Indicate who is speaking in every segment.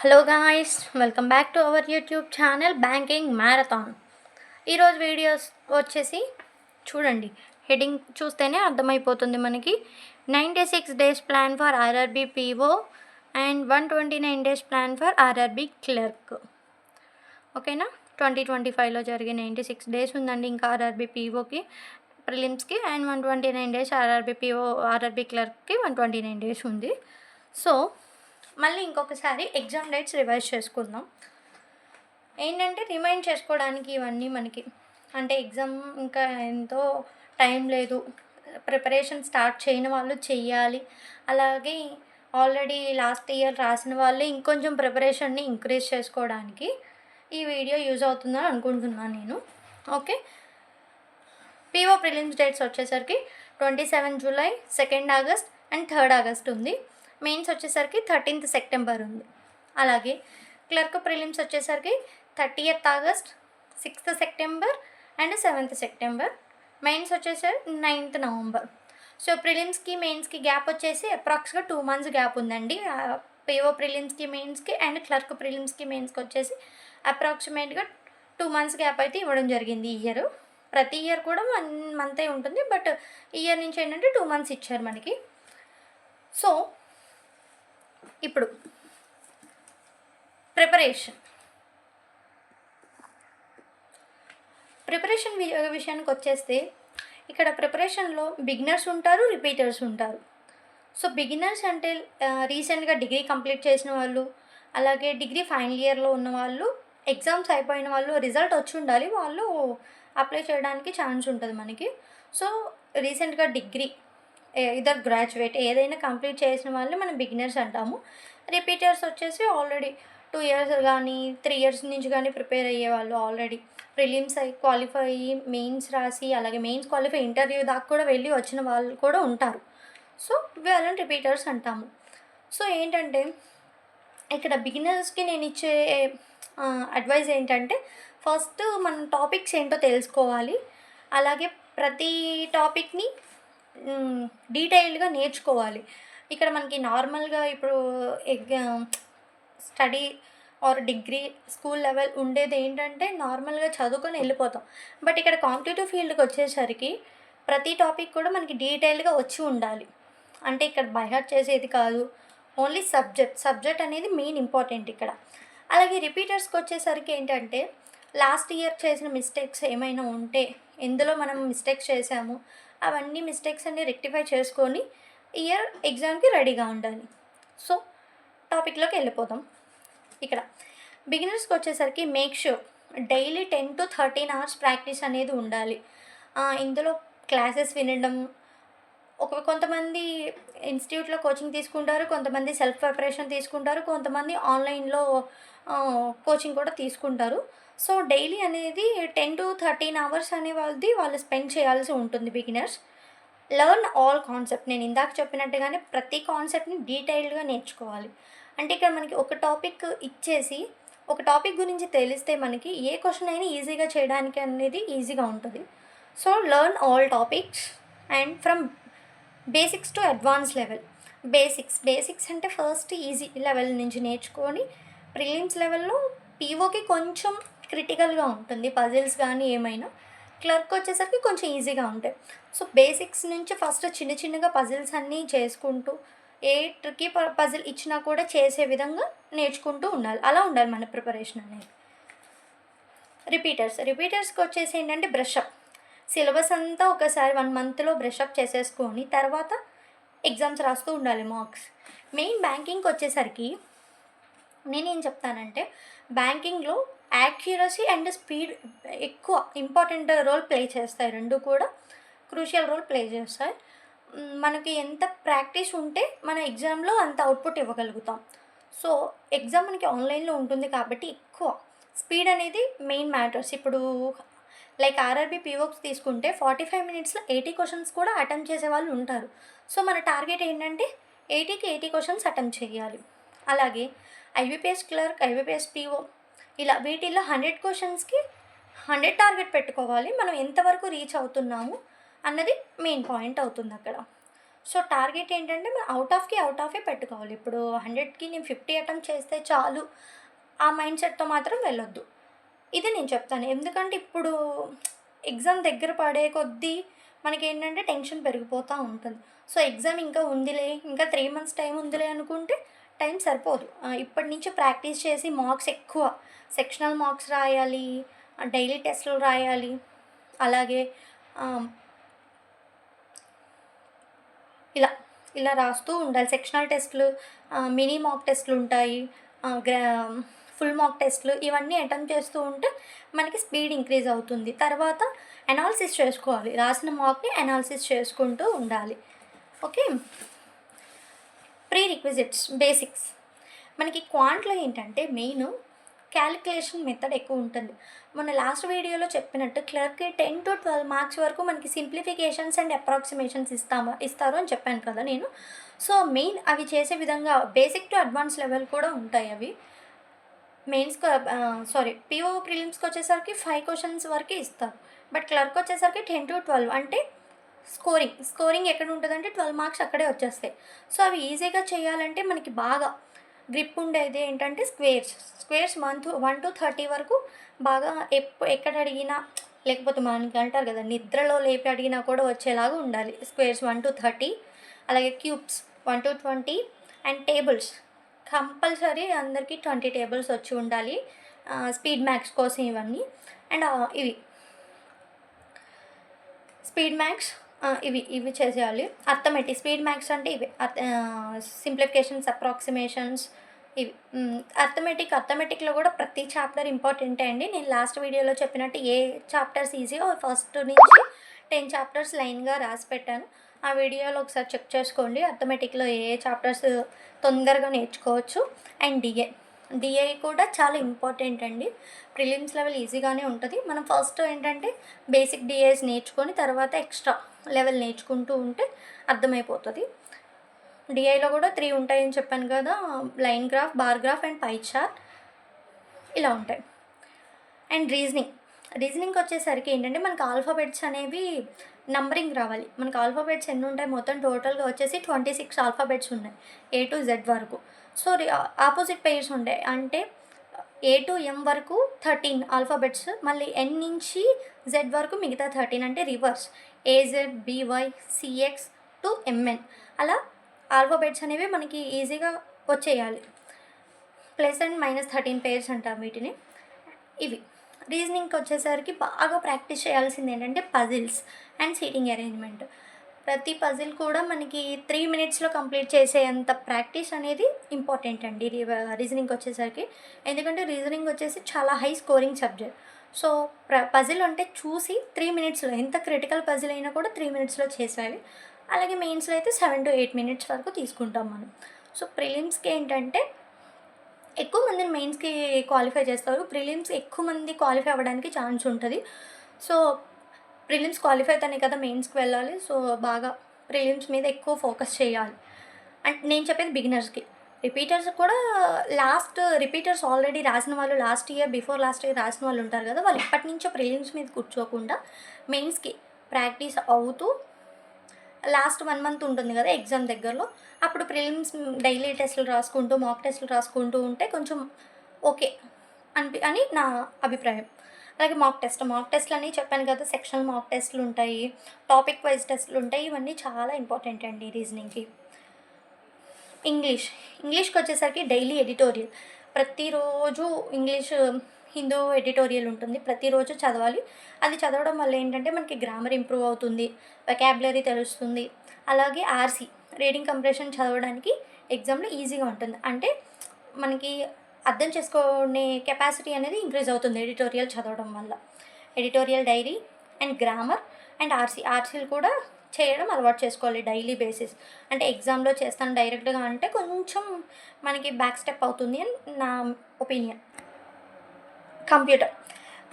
Speaker 1: Hello guys, welcome back to our YouTube channel banking marathon. ఈరోజు videos వచ్చేసి చూడండి, heading చూస్తేనే అర్థమైపోతుంది మనకి. 96 days plan for RRB PO and 129 days plan for RRB clerk. ఓకేనా, 2025లో జరిగే 96 డేస్ ఉందండి ఇంకా ఆర్ఆర్బీ పీఓకి, ప్రిలిమ్స్కి, and 129 days RRB PO RRB క్లర్క్కి 129 డేస్ ఉంది. సో మళ్ళీ ఇంకొకసారి ఎగ్జామ్ డేట్స్ రివైజ్ చేసుకుందాం. ఏంటంటే రిమైండ్ చేసుకోవడానికి ఇవన్నీ మనకి, అంటే ఎగ్జామ్ ఇంకా ఎంతో టైం లేదు, ప్రిపరేషన్ స్టార్ట్ చేయని వాళ్ళు చెయ్యాలి. అలాగే ఆల్రెడీ లాస్ట్ ఇయర్ రాసిన వాళ్ళు ఇంకొంచెం ప్రిపరేషన్ని ఇంక్రీజ్ చేసుకోవడానికి ఈ వీడియో యూజ్ అవుతుందని అనుకుంటున్నాను నేను. ఓకే, పీఓ ప్రిలిమ్స్ డేట్స్ వచ్చేసరికి 27 జూలై, 2 ఆగస్ట్ అండ్ 3 ఆగస్ట్ ఉంది. మెయిన్స్ వచ్చేసరికి 13 సెప్టెంబర్ ఉంది. అలాగే క్లర్క్ ప్రిలిమ్స్ వచ్చేసరికి 30 August, 6 September and 7 September. Mains వచ్చేసరికి 9 నవంబర్. సో ప్రిలిమ్స్కి మెయిన్స్కి గ్యాప్ వచ్చేసి అప్రాక్స్గా 2 months గ్యాప్ ఉందండి. పీఓ ప్రిలిమ్స్కి మెయిన్స్కి అండ్ క్లర్క్ ప్రిలిమ్స్కి మెయిన్స్కి వచ్చేసి అప్రాక్సిమేట్గా 2 months గ్యాప్ అయితే ఇవ్వడం జరిగింది ఈ ఇయర్. ప్రతి ఇయర్ కూడా 1 month ఉంటుంది, బట్ ఈ ఇయర్ నుంచి ఏంటంటే 2 months ఇచ్చారు మనకి. సో ఇప్పుడు ప్రిపరేషన్ విషయానికి వచ్చేస్తే, ఇక్కడ ప్రిపరేషన్లో బిగినర్స్ ఉంటారు, రిపీటర్స్ ఉంటారు. సో బిగినర్స్ అంటే రీసెంట్గా డిగ్రీ కంప్లీట్ చేసిన వాళ్ళు, అలాగే డిగ్రీ ఫైనల్ ఇయర్లో ఉన్న వాళ్ళు, ఎగ్జామ్స్ అయిపోయిన వాళ్ళు, రిజల్ట్ వచ్చి ఉండాలి, వాళ్ళు అప్లై చేయడానికి ఛాన్స్ ఉంటుంది మనకి. సో రీసెంట్గా డిగ్రీ ఇదర్ గ్రాడ్యుయేట్ ఏదైనా కంప్లీట్ చేసిన వాళ్ళని మనం బిగినర్స్ అంటాము. రిపీటర్స్ వచ్చేసి ఆల్రెడీ 2 years కానీ 3 years నుంచి కానీ ప్రిపేర్ అయ్యేవాళ్ళు, ఆల్రెడీ ప్రిలిమ్స్ అయ్యి క్వాలిఫై అయ్యి మెయిన్స్ రాసి, అలాగే మెయిన్స్ క్వాలిఫై ఇంటర్వ్యూ దాకా కూడా వెళ్ళి వచ్చిన వాళ్ళు కూడా ఉంటారు. సో వాళ్ళని రిపీటర్స్ అంటాము. సో ఏంటంటే ఇక్కడ బిగినర్స్కి నేను ఇచ్చే అడ్వైజ్ ఏంటంటే, ఫస్ట్ మనం టాపిక్స్ ఏంటో తెలుసుకోవాలి. అలాగే ప్రతి టాపిక్ని డీటెయిల్డ్గా నేర్చుకోవాలి. ఇక్కడ మనకి నార్మల్గా ఇప్పుడు study are degree school level ఉండేది ఏంటంటే నార్మల్గా చదువుకొని వెళ్ళిపోతాం. బట్ ఇక్కడ కాంపిటేటివ్ ఫీల్డ్కి వచ్చేసరికి ప్రతి టాపిక్ కూడా మనకి డీటెయిల్డ్గా వచ్చి ఉండాలి. అంటే ఇక్కడ బైహార్ట్ చేసేది కాదు, ఓన్లీ సబ్జెక్ట్ అనేది మెయిన్ ఇంపార్టెంట్ ఇక్కడ. అలాగే రిపీటర్స్కి వచ్చేసరికి ఏంటంటే, లాస్ట్ ఇయర్ చేసిన మిస్టేక్స్ ఏమైనా ఉంటే, ఎందులో మనం మిస్టేక్స్ చేసాము, అవన్నీ మిస్టేక్స్ అన్ని రెక్టిఫై చేసుకొని ఇయర్ ఎగ్జామ్కి రెడీగా ఉండాలి. సో టాపిక్లోకి వెళ్ళిపోదాం. ఇక్కడ బిగినర్స్కి వచ్చేసరికి make sure daily 10 to 13 hours practice అనేది ఉండాలి. ఇందులో క్లాసెస్ వినడం, కొంతమంది ఇన్స్టిట్యూట్లో కోచింగ్ తీసుకుంటారు, కొంతమంది సెల్ఫ్ ప్రిపరేషన్ తీసుకుంటారు, కొంతమంది ఆన్లైన్లో కోచింగ్ కూడా తీసుకుంటారు. సో డైలీ అనేది 10 to 13 hours అనేవాళ్ళది వాళ్ళు స్పెండ్ చేయాల్సి ఉంటుంది బిగినర్స్. లెర్న్ ఆల్ కాన్సెప్ట్, నేను ఇందాక చెప్పినట్టుగానే ప్రతి కాన్సెప్ట్ని డీటెయిల్డ్గా నేర్చుకోవాలి. అంటే ఇక్కడ మనకి ఒక టాపిక్ ఇచ్చేసి, ఒక టాపిక్ గురించి తెలిస్తే మనకి ఏ క్వశ్చన్ అయినా ఈజీగా చేయడానికి అనేది ఈజీగా ఉంటుంది. So learn all topics and from basics to advance level. Basics అంటే ఫస్ట్ ఈజీ లెవెల్ నుంచి నేర్చుకొని, ప్రిలిమ్స్ లెవెల్లో పీఓకి కొంచెం క్రిటికల్గా ఉంటుంది, పజిల్స్ కానీ ఏమైనా. క్లర్క్ వచ్చేసరికి కొంచెం ఈజీగా ఉంటాయి. సో బేసిక్స్ నుంచి ఫస్ట్ చిన్నగా పజిల్స్ అన్నీ చేసుకుంటూ, ఏ ట్రిక్కీ పజిల్ ఇచ్చినా కూడా చేసే విధంగా నేర్చుకుంటూ ఉండాలి. అలా ఉండాలి మన ప్రిపరేషన్ అనేది. రిపీటర్స్కి వచ్చేసి ఏంటంటే బ్రషప్, సిలబస్ అంతా ఒకసారి 1 monthలో బ్రషప్ చేసేసుకొని తర్వాత ఎగ్జామ్స్ రాస్తూ ఉండాలి, మార్క్స్. మెయిన్ బ్యాంకింగ్కి వచ్చేసరికి నేనేం చెప్తానంటే, బ్యాంకింగ్లో యాక్యురసీ అండ్ స్పీడ్ ఎక్కువ ఇంపార్టెంట్ రోల్ ప్లే చేస్తాయి, రెండు కూడా క్రూషియల్ రోల్ ప్లే చేస్తాయి. మనకి ఎంత ప్రాక్టీస్ ఉంటే మన ఎగ్జామ్లో అంత అవుట్పుట్ ఇవ్వగలుగుతాం. సో ఎగ్జామ్ మనకి ఆన్లైన్లో ఉంటుంది కాబట్టి ఎక్కువ స్పీడ్ అనేది మెయిన్ మ్యాటర్స్. ఇప్పుడు లైక్ ఆర్ఆర్బీ పీఓక్స్ తీసుకుంటే 45 minutesలో 80 questions కూడా అటెంప్ట్ చేసే వాళ్ళు ఉంటారు. సో మన టార్గెట్ ఏంటంటే 80కి 80 questions అటెంప్ట్ చేయాలి. అలాగే ఐబీపీఎస్ క్లర్క్, ఐబీపీఎస్ పీఓ, ఇలా వీటిల్లో 100 questionsకి 100 టార్గెట్ పెట్టుకోవాలి. మనం ఎంతవరకు రీచ్ అవుతున్నాము అన్నది మెయిన్ పాయింట్ అవుతుంది అక్కడ. సో, టార్గెట్ ఏంటంటే మనం అవుట్ ఆఫే పెట్టుకోవాలి. ఇప్పుడు 100కి నేను 50 అటెంప్ట్ చేస్తే చాలు. ఆ మైండ్ సెట్‌తో మాత్రం వెళ్ళొద్దు. ఇది నేను చెప్తాను. ఎందుకంటే ఇప్పుడు ఎగ్జామ్ దగ్గర పడే కొద్దీ మనకేంటంటే టెన్షన్ పెరిగిపోతా ఉంటుంది. సో, ఎగ్జామ్ ఇంకా ఉందిలే, ఇంకా 3 మంత్స్ టైం ఉందిలే అనుకుంటే టైం సరిపోదు. ఇప్పటి నుంచి ప్రాక్టీస్ చేసి మార్క్స్ ఎక్కువ సెక్షనల్ మార్క్స్ రాయాలి, డైలీ టెస్టులు రాయాలి. అలాగే ఆహ్, ఇలా, ఇలా రాస్తూ ఉండాలి. సెక్షనల్ టెస్ట్‌లు, మినీ మాక్ టెస్ట్‌లుంటాయి. ఫుల్ మాక్ టెస్ట్‌లు ఇవన్నీ అటెంప్ట్ చేస్తూ ఉంటే మనకి స్పీడ్ ఇంక్రీజ్ అవుతుంది. తర్వాత అనాలిసిస్ చేసుకోవాలి. రాసిన మాక్‌ని అనాలిసిస్ చేసుకుంటూ ఉండాలి. ఓకే. Pre requisites, basics. మనకి క్వాంట్‌లో ఏంటంటే మెయిను క్యాలిక్యులేషన్ మెథడ్ ఎక్కువుంటుంది. మొన్న లాస్ట్ వీడియోలో చెప్పినట్టు క్లర్క్‌కి 10-12 మార్క్స్ వరకు మనకి సింప్లిఫికేషన్స్ అండ్ అప్రాక్సిమేషన్స్ ఇస్తారు అని చెప్పాను కదా నేను. సో, మెయిన్ అవి చేసే విధంగా బేసిక్ టు అడ్వాన్స్ లెవెల్ కూడా ఉంటాయి అవి. పీఓ ప్రిలిమ్స్‌కొచ్చేసరికి 5 క్వెషన్స్ వరకే ఇస్తారు. బట్ క్లర్క్ వచ్చేసరికి 10-12 అంటే స్కోరింగ్ ఎక్కడుంటదంటే 12 మార్క్స్ అక్కడే వచ్చేస్తాయి. సో, అవి ఈజీగా చేయాలంటే మనకి బాగా గ్రిప్ ఉండేది ఏంటంటే స్క్వేర్స్ 1-30 వరకు బాగా ఎక్కడ అడిగినా లేకపోతే మనకి అంటారు కదా! నిద్రలో లేపి అడిగినా కూడా వచ్చేలాగా ఉండాలి. స్క్వేర్స్ 1-30 అలాగే క్యూబ్స్ 1-20 అండ్ టేబుల్స్ కంపల్సరీ అందరికి 20 టేబుల్స్ వచ్చి ఉండాలి. స్పీడ్ మ్యాథ్స్ కోసం ఇవన్నీ. అండ్ ఇవి స్పీడ్ మ్యాథ్స్ ఇవి చేసేయాలి. స్పీడ్ మ్యాథ్స్ అంటే ఇవే. సింప్లిఫికేషన్స్, అప్రాక్సిమేషన్స్ ఇవి. అర్థమెటిక్‌లో కూడా ప్రతి చాప్టర్ ఇంపార్టెంటే అండి. నేను లాస్ట్ వీడియోలో చెప్పినట్టు ఏ చాప్టర్స్ ఈజీయో ఫస్ట్ నుంచి 10 చాప్టర్స్ లైన్‌గా రాసి పెట్టాను. ఆ వీడియోలో ఒకసారి చెక్ చేసుకోండి. అర్థమెటిక్‌లో ఏ ఏ చాప్టర్స్ తొందరగా నేర్చుకోవచ్చు. అండ్ డిఐ కూడా చాలా ఇంపార్టెంట్ అండి. ప్రిలిమ్స్ లెవెల్ ఈజీగానే ఉంటది. మనం ఫస్ట్ ఏంటంటే బేసిక్ డిఐస్ నేర్చుకొని తర్వాత ఎక్స్‌ట్రా లెవెల్ నేర్చుకుంటూ ఉంటే అర్థమైపోతది. డిఐలో కూడా 3 ఉంటాయని చెప్పాను కదా! Line graph, bar graph and pie chart ఇలా ఉంటాయి. అండ్ రీజనింగ్‌కొచ్చేసరికి ఏంటంటే మనకు ఆల్ఫాబెట్స్ అనేవి నంబరింగ్ రావాలి. మనకు ఆల్ఫాబెట్స్ ఎన్నుంటాయి మొత్తం టోటల్‌గా వచ్చేసి 26 ఆల్ఫాబెట్స్ ఉన్నాయి. ఏ టు జెడ్ వరకు. సో, ఆపోజిట్ పెయిర్స్ ఉంటాయి. అంటే ఏ టు ఎం వరకు 13 ఆల్ఫాబెట్స్. మళ్ళీ ఎన్ నుంచి జెడ్ వరకు మిగతా 13 అంటే reverse. AZ, BY, CX to MN అలా ఆల్ఫాబెట్స్ అనేవి మనకి ఈజీగా వచ్చేయాలి. ప్లస్ అండ్ మైనస్ 13 పెయిర్స్ అంటాం వీటిని. ఇవి. రీజనింగ్‌కొచ్చేసరికి బాగా ప్రాక్టీస్ చేయాల్సింది ఏంటంటే పజిల్స్ అండ్ సీటింగ్ అరేంజ్‌మెంట్. ప్రతి పజిల్ కూడా మనకి 3 మినిట్స్‌లో కంప్లీట్ చేసేంత ప్రాక్టీస్ అనేది ఇంపార్టెంట్ అండి. రీజనింగ్‌కొచ్చేసరికి. ఎందుకంటే రీజనింగ్ వచ్చేసి చాలా high scoring subject. So, puzzle అంటే చూసి 3 మినిట్స్‌లో ఎంత క్రిటికల్ పజిల్ అయినా కూడా 3 మినిట్స్‌లో చేసేయాలి. అలాగే మెయిన్స్‌లో అయితే 7-8 మినిట్స్ వరకు తీసుకుంటాం మనం. సో, ప్రిలిమ్స్‌కి ఏంటంటే ఎక్కువ మందిని మెయిన్స్‌కి క్వాలిఫై చేస్తారు. ప్రిలిమ్స్ ఎక్కువ మంది క్వాలిఫై అవ్వడానికి ఛాన్స్ ఉంటది. సో, ప్రిలిమ్స్ క్వాలిఫై అయితేనే కదా మెయిన్స్‌కి వెళ్ళాలి. సో, బాగా ప్రిలిమ్స్ మీద ఎక్కువ ఫోకస్ చేయాలి. అండ్ నేను చెప్పేది బిగినర్స్‌కి. రిపీటర్స్ ఆల్రెడీ రాసిన వాళ్ళు బిఫోర్ లాస్ట్ ఇయర్ రాసిన వాళ్ళు ఉంటారు కదా! వాళ్ళు ఇప్పటి నుంచో ప్రిలిమ్స్ మీద కూర్చోకుండా మెయిన్స్‌కి ప్రాక్టీస్ అవుతూ లాస్ట్ 1 మంత్ ఉంటుంది కదా ఎగ్జామ్ దగ్గరలో. అప్పుడు ప్రిలిమ్స్ డైలీ టెస్టులు రాసుకుంటూ, మాక్ టెస్టులు రాసుకుంటూ ఉంటే కొంచెం ఓకే అని నా అభిప్రాయం. అలాగే మాక్ టెస్ట్‌లని చెప్పాను కదా! సెక్షనల్ మాక్ టెస్ట్‌లుంటాయి. టాపిక్ వైస్ టెస్ట్‌లుంటాయి. ఇవన్నీ చాలా ఇంపార్టెంట్ అండి రీజనింగ్‌కి. ఇంగ్లీష్‌కొచ్చేసరికి డైలీ ఎడిటోరియల్. ప్రతిరోజు హిందూ ఎడిటోరియల్ ఉంటుంది. ప్రతిరోజు చదవాలి. అది చదవడం వల్ల ఏంటంటే మనకి గ్రామర్ ఇంప్రూవ్ అవుతుంది. వొకాబులరీ తెలుస్తుంది. అలాగే రీడింగ్ కంప్రెషన్ చదవడానికి ఎగ్జామ్‌లో ఈజీగా ఉంటుంది. అంటే మనకి అర్థం చేసుకునే కెపాసిటీ అనేది ఇంక్రీజ్ అవుతుంది ఎడిటోరియల్ చదవడం వల్ల. Editorial diary and grammar and ఆర్సీలు కూడా చేయడం అలవాటు చేసుకోవాలి డైలీ బేసిస్. అంటే ఎగ్జామ్‌లో చేస్తాను డైరెక్ట్‌గా అంటే కొంచెం మనకి బ్యాక్ స్టెప్ అవుతుంది అని నా ఒపీనియన్.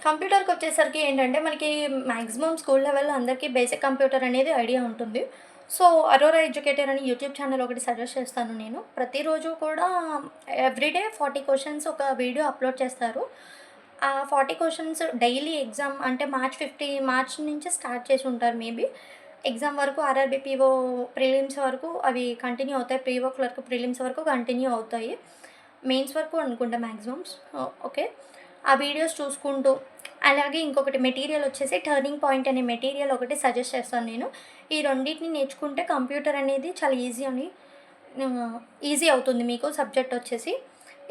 Speaker 1: కంప్యూటర్‌కొచ్చేసరికి ఏంటంటే మనకి మాక్సిమం స్కూల్ లెవెల్‌లో అందరికీ బేసిక్ కంప్యూటర్ అనేది ఐడియా ఉంటుంది. సో, అరోరా ఎడ్యుకేటర్ అని యూట్యూబ్ ఛానల్ ఒకటి సజెస్ట్ చేస్తాను నేను. ప్రతిరోజు కూడా ఎవ్రీడే 40 క్వెషన్స్ ఒక వీడియో అప్‌లోడ్ చేస్తారు. ఆ 40 క్వెషన్స్ డైలీ ఎగ్జామ్ అంటే మార్చ్ నుంచి స్టార్ట్ చేసి ఉంటారు మేబీ. ఎగ్జామ్ వరకు ఆర్ఆర్‌బీ పీఓ ప్రిలిమ్స్ వరకు అవి కంటిన్యూ అవుతాయి. పీఓ క్లర్క్ ప్రిలిమ్స్ వరకు కంటిన్యూ అవుతాయి. మెయిన్స్ వరకు అనుకుంటా మ్యాక్సిమమ్స్. ఓకే. ఆ వీడియోస్ చూసుకుంటూ అలాగే ఇంకొకటి మెటీరియల్ వచ్చేసి టర్నింగ్ పాయింట్ అనే మెటీరియల్ ఒకటి సజెస్ట్ చేస్తాను నేను. ఈ రెండిటిని నేర్చుకుంటే కంప్యూటర్ అనేది చాలా ఈజీ అవుతుంది మీకు సబ్జెక్ట్ వచ్చేసి.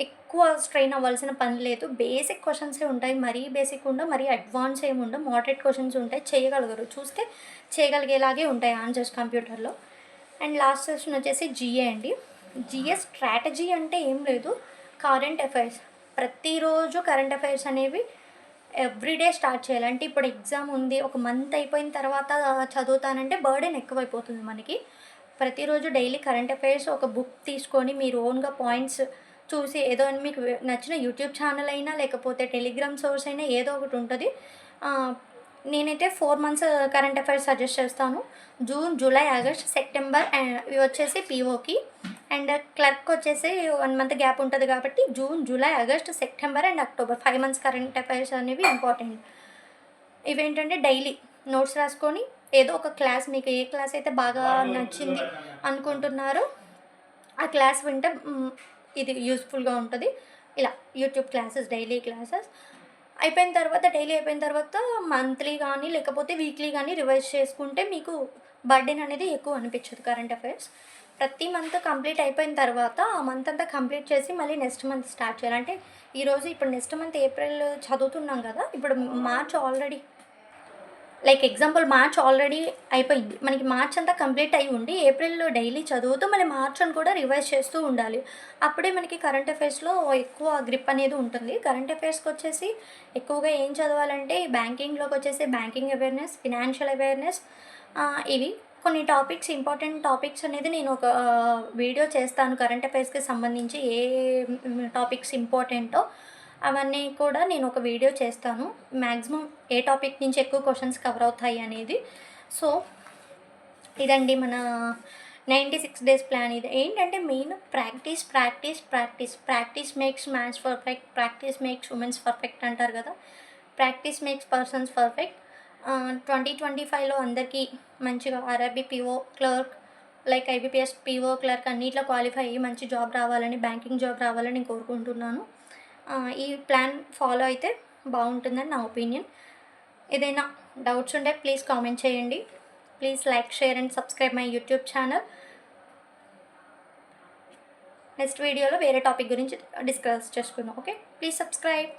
Speaker 1: ఎక్కువ స్ట్రెయిన్ అవ్వాల్సిన పని లేదు. బేసిక్ క్వెషన్సే ఉంటాయి. మరీ బేసిక్ ఉండవు, మరీ అడ్వాన్స్ ఏమి ఉండవు. మోడరేట్ క్వెషన్స్ ఉంటాయి. చేయగలగరు. చూస్తే చేయగలిగేలాగే ఉంటాయి ఆన్సర్స్ కంప్యూటర్‌లో. అండ్ లాస్ట్ సెషన్ వచ్చేసి జీఏ అండి. జీఏ స్ట్రాటజీ అంటే ఏం లేదు. Current affairs. ప్రతిరోజు కరెంట్ అఫైర్స్ అనేవి ఎవ్రీడే స్టార్ట్ చేయాలి. అంటే ఇప్పుడు ఎగ్జామ్ ఉంది. ఒక మంత్ అయిపోయిన తర్వాత చదువుతానంటే బర్డెన్ ఎక్కువైపోతుంది మనకి. ప్రతిరోజు డైలీ కరెంట్ అఫైర్స్ ఒక బుక్ తీసుకొని మీరు ఓన్‌గా పాయింట్స్ చూసి ఏదో మీకు నచ్చిన యూట్యూబ్ ఛానల్ అయినా, లేకపోతే టెలిగ్రామ్ సోర్స్ అయినా ఏదో ఒకటి ఉంటది. నేనైతే 4 మంత్స్ కరెంట్ అఫైర్స్ సజెస్ట్ చేస్తాను. జూన్, జూలై, ఆగస్ట్, సెప్టెంబర్ ఇవి వచ్చేసి పీఓకి. అండ్ క్లర్క్ వచ్చేసి 1 మంత్ గ్యాప్ ఉంటది కాబట్టి June, July, August, September and October 5 months current affairs అనేవి ఇంపార్టెంట్. ఇవేంటంటే డైలీ నోట్స్ రాసుకొని ఏదో ఒక క్లాస్ మీకు ఏ క్లాస్ అయితే బాగా నచ్చింది అనుకుంటున్నారో ఆ క్లాస్ వింటే ఇది యూజ్‌ఫుల్‌గా ఉంటది. ఇలా YouTube classes, daily classes daily అయిపోయిన తర్వాత మంత్లీ గానీ, లేకపోతే వీక్లీ గానీ రివైజ్ చేసుకుంటే మీకు బర్డెన్ అనేది ఎక్కువ అనిపించదు కరెంట్ అఫైర్స్. ప్రతి మంత్ కంప్లీట్ అయిపోయిన తర్వాత, ఆ మంత్ అంతా కంప్లీట్ చేసి మళ్ళీ నెక్స్ట్ మంత్ స్టార్ట్ చేయాలి. అంటే ఈరోజు ఇప్పుడు నెక్స్ట్ మంత్ ఏప్రిల్ చదువుతున్నాం గదా! ఇప్పుడు March already like example March already అయిపోయింది. మనకి మార్చ్ అంతా కంప్లీట్ అయ్యి ఉండి, ఏప్రిల్‌లో డైలీ చదువుతూ మళ్ళీ మార్చ్‌ని కూడా రివైజ్ చేస్తూ ఉండాలి. అప్పుడే మనకి కరెంట్ అఫైర్స్‌లో ఎక్కువ గ్రిప్ అనేది ఉంటుంది. కరెంట్ అఫైర్స్‌కొచ్చేసి ఎక్కువగా ఏం చదవాలంటే బ్యాంకింగ్‌లోకొచ్చేసి బ్యాంకింగ్ అవేర్‌నెస్, ఫినాన్షియల్ అవేర్‌నెస్ ఇవి కొన్ని టాపిక్స్ ఇంపార్టెంట్ టాపిక్స్ అనేది నేను ఒక వీడియో చేస్తాను కరెంట్ అఫైర్స్‌కి సంబంధించి ఏ టాపిక్స్ ఇంపార్టెంటో అవన్నీ కూడా నేను ఒక వీడియో చేస్తాను. మాక్సిమం ఏ టాపిక్ నుంచి ఎక్కువ క్వెషన్స్ కవర్ అవుతాయి అనేది. సో, ఇదండి మన 96 డేస్ ప్లాన్. ఇది ఏంటంటే main practice, practice, practice. Practice makes mans perfect. Practice makes womens perfect అంటారు కదా! Practice makes persons perfect. 2025లో అందరికీ మంచిగా RRB PO clerk, like IBPS PO clerk అన్నిట్లో క్వాలిఫై అయ్యి మంచి జాబ్ రావాలని, బ్యాంకింగ్ జాబ్ రావాలని నేను కోరుకుంటున్నాను. ఈ ప్లాన్ ఫాలో అయితే బాగుంటుందని నా ఒపీనియన్. ఏదైనా డౌట్స్ ఉంటే ప్లీజ్ కామెంట్ చేయండి. Please like, share and subscribe my YouTube channel. Next వీడియోలో వేరే టాపిక్ గురించి డిస్కస్ చేసుకుందాం. Okay, please subscribe.